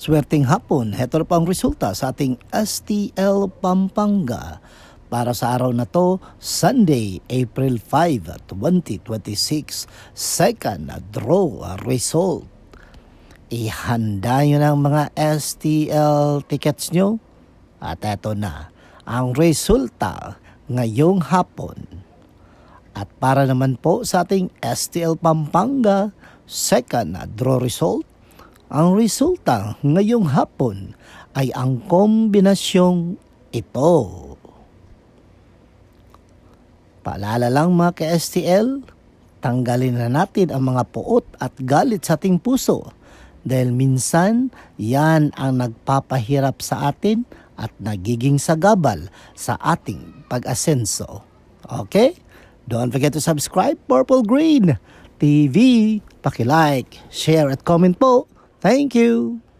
Swerteng hapon, heto na po ang resulta sa ating STL Pampanga para sa araw na to, Sunday, April 5, 2026, second draw result. Ihanda nyo ng mga STL tickets nyo at eto na ang resulta ngayong hapon. At para naman po sa ating STL Pampanga, second draw result, ang resulta ngayong hapon ay ang kombinasyong ito. Paalala lang mga ka-STL, tanggalin na natin ang mga puot at galit sa ating puso dahil minsan yan ang nagpapahirap sa atin at nagiging sagabal sa ating pag-asenso. Okay? Don't forget to subscribe Purple Green TV. Paki-like, share at comment po. Thank you!